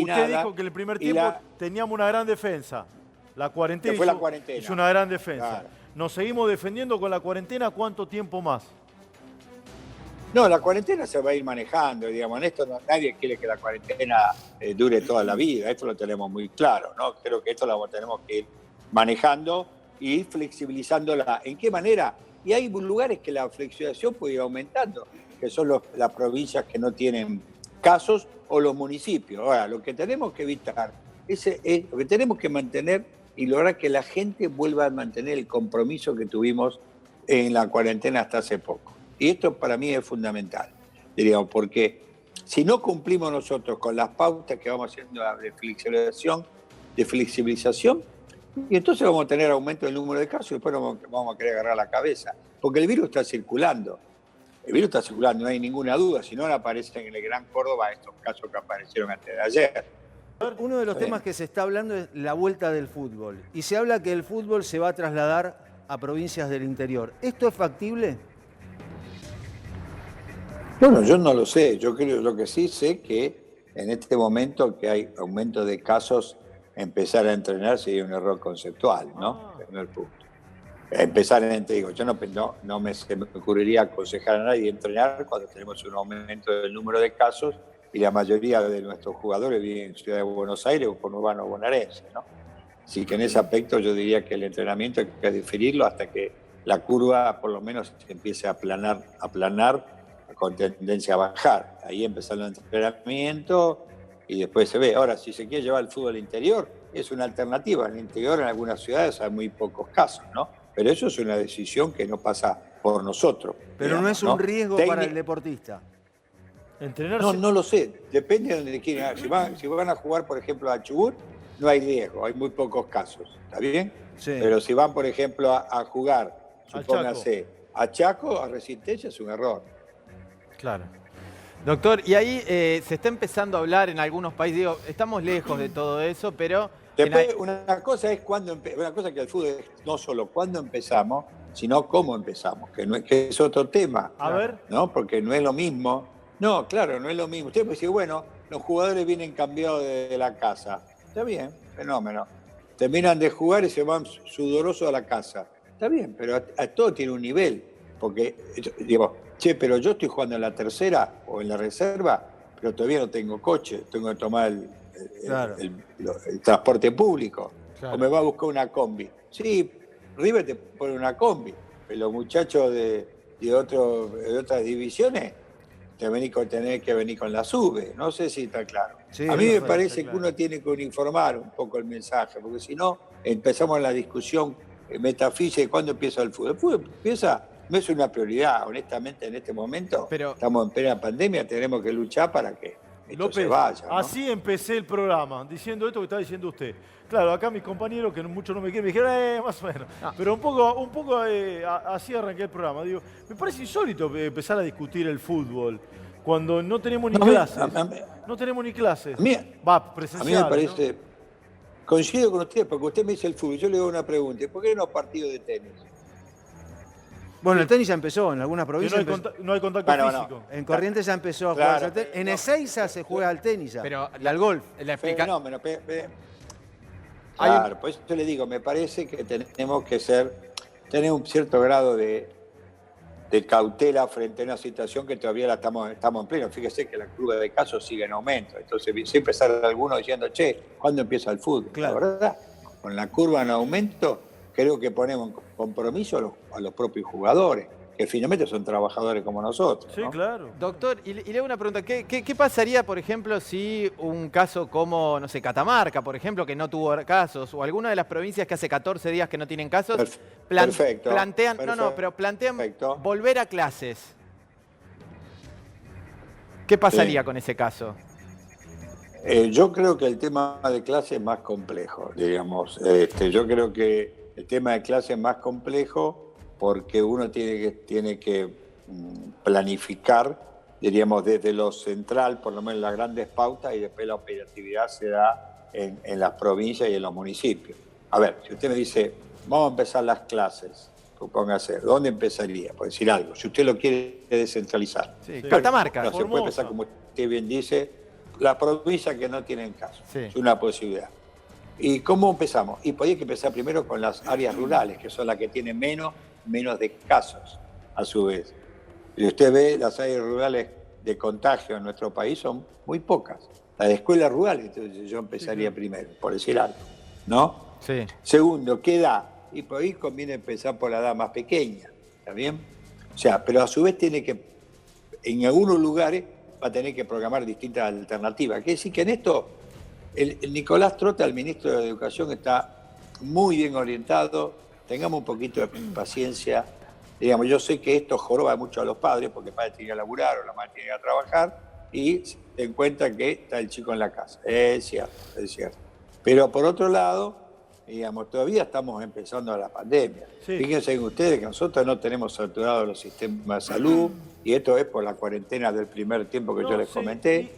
usted dijo que en el primer tiempo teníamos una gran defensa. La cuarentena, hizo una gran defensa. Claro. ¿Nos seguimos defendiendo con la cuarentena cuánto tiempo más? No, la cuarentena se va a ir manejando, digamos. En esto nadie quiere que la cuarentena dure toda la vida, esto lo tenemos muy claro, ¿no? Creo que esto lo tenemos que ir manejando y flexibilizándola. ¿En qué manera? Y hay lugares que la flexibilización puede ir aumentando, que son las provincias que no tienen casos o los municipios. Ahora, lo que tenemos que evitar es lo que tenemos que mantener y lograr que la gente vuelva a mantener el compromiso que tuvimos en la cuarentena hasta hace poco. Y esto para mí es fundamental, diríamos, porque si no cumplimos nosotros con las pautas que vamos haciendo de flexibilización, y entonces vamos a tener aumento del número de casos y después vamos a querer agarrar la cabeza. Porque el virus está circulando. El virus está circulando, no hay ninguna duda. Si no, aparecen en el Gran Córdoba estos casos que aparecieron antes de ayer. Uno de los temas que se está hablando es la vuelta del fútbol. Y se habla que el fútbol se va a trasladar a provincias del interior. ¿Esto es factible? Bueno, yo no lo sé. Yo creo, lo que sí sé que en este momento que hay aumento de casos, empezar a entrenar sería un error conceptual, ¿no? Primer punto. Empezar digo, yo se me ocurriría aconsejar a nadie entrenar cuando tenemos un aumento del número de casos y la mayoría de nuestros jugadores viven en Ciudad de Buenos Aires o conurbano bonaerense, ¿no? Así que en ese aspecto yo diría que el entrenamiento hay que diferirlo hasta que la curva por lo menos empiece a aplanar con tendencia a bajar. Ahí empezando el entrenamiento y después se ve. Ahora, si se quiere llevar el fútbol al interior, es una alternativa. En el interior, en algunas ciudades, hay muy pocos casos, ¿no? Pero eso es una decisión que no pasa por nosotros. Pero digamos, no es un riesgo para el deportista. No lo sé. Depende de donde quieran. Si van a jugar, por ejemplo, a Chubut, no hay riesgo. Hay muy pocos casos. ¿Está bien? Sí. Pero si van, por ejemplo, a jugar, supóngase, a Chaco, a Resistencia, es un error. Claro. Doctor, y ahí se está empezando a hablar en algunos países, digo, estamos lejos de todo eso, pero... Después, una cosa es que el fútbol es no solo cuándo empezamos, sino cómo empezamos, que es otro tema. A ver. ¿No? Porque no es lo mismo. No, claro, no es lo mismo. Usted puede decir, bueno, los jugadores vienen cambiados de la casa. Está bien, fenómeno. Terminan de jugar y se van sudorosos a la casa. Está bien, pero todo tiene un nivel. Porque, digo, pero yo estoy jugando en la tercera o en la reserva, pero todavía no tengo coche, tengo que tomar el transporte público. Claro. O me va a buscar una combi. Sí, River te pone una combi, pero los muchachos de otras divisiones tenés que venir con la SUBE. No sé si está claro. Sí, a mí me parece que uno tiene que uniformar un poco el mensaje, porque si no, empezamos la discusión metafísica de cuándo empieza el fútbol. El fútbol empieza... No es una prioridad, honestamente, en este momento. Pero estamos en plena pandemia, tenemos que luchar para que esto López, se vaya, ¿no? Así empecé el programa, diciendo esto que está diciendo usted. Claro, acá mis compañeros, que muchos no me quieren, me dijeron, más o menos. No. Pero un poco así arranqué el programa. Digo, me parece insólito empezar a discutir el fútbol cuando no tenemos ni clases. No tenemos ni clases. A mí me parece... ¿No? Coincido con usted, porque usted me dice el fútbol. Yo le hago una pregunta. ¿Por qué no partidos de tenis? Bueno, el tenis ya empezó en algunas provincias. No hay contacto físico. En Corrientes ya empezó a jugar al tenis. En Ezeiza se juega al tenis ya. Pero y al golf. Claro, por eso yo le digo, me parece que tenemos que tener un cierto grado de cautela frente a una situación que todavía estamos en pleno. Fíjese que la curva de casos sigue en aumento. Entonces siempre sale alguno diciendo, ¿cuándo empieza el fútbol? Claro. La verdad, con la curva en aumento, creo que ponemos en compromiso a los propios jugadores, que finalmente son trabajadores como nosotros. Sí, ¿no? claro. Doctor, y le hago una pregunta. ¿Qué pasaría, por ejemplo, si un caso como, no sé, Catamarca, por ejemplo, que no tuvo casos, o alguna de las provincias que hace 14 días que no tienen casos, plantean volver a clases? ¿Qué pasaría con ese caso? Yo creo que el tema de clase es más complejo, digamos. Yo creo que el tema de clase es más complejo porque uno tiene que planificar, diríamos, desde lo central, por lo menos las grandes pautas, y después la operatividad se da en las provincias y en los municipios. A ver, si usted me dice, vamos a empezar las clases, supóngase, ¿dónde empezaría? Por decir algo, si usted lo quiere descentralizar. Sí, Catamarca. No, se puede empezar, como usted bien dice, las provincias que no tienen casos. Sí. Es una posibilidad. ¿Y cómo empezamos? Y podía que empezar primero con las áreas rurales, que son las que tienen menos de casos, a su vez. Y usted ve, las áreas rurales de contagio en nuestro país son muy pocas. Las de escuelas rurales, entonces yo empezaría primero, por decir algo, ¿no? Sí. Segundo, ¿qué edad? Y por ahí conviene empezar por la edad más pequeña, ¿está bien? O sea, pero a su vez tiene que, en algunos lugares, va a tener que programar distintas alternativas. Quiere decir que en esto, el Nicolás Trota, el ministro de Educación, está muy bien orientado. Tengamos un poquito de paciencia. Digamos, yo sé que esto joroba mucho a los padres, porque el padre tiene que laburar o la madre tiene que trabajar, y se den cuenta que está el chico en la casa. Es cierto, es cierto. Pero por otro lado, digamos, todavía estamos empezando la pandemia. Sí. Fíjense ustedes que nosotros no tenemos saturados los sistemas de salud, y esto es por la cuarentena del primer tiempo que yo les comenté.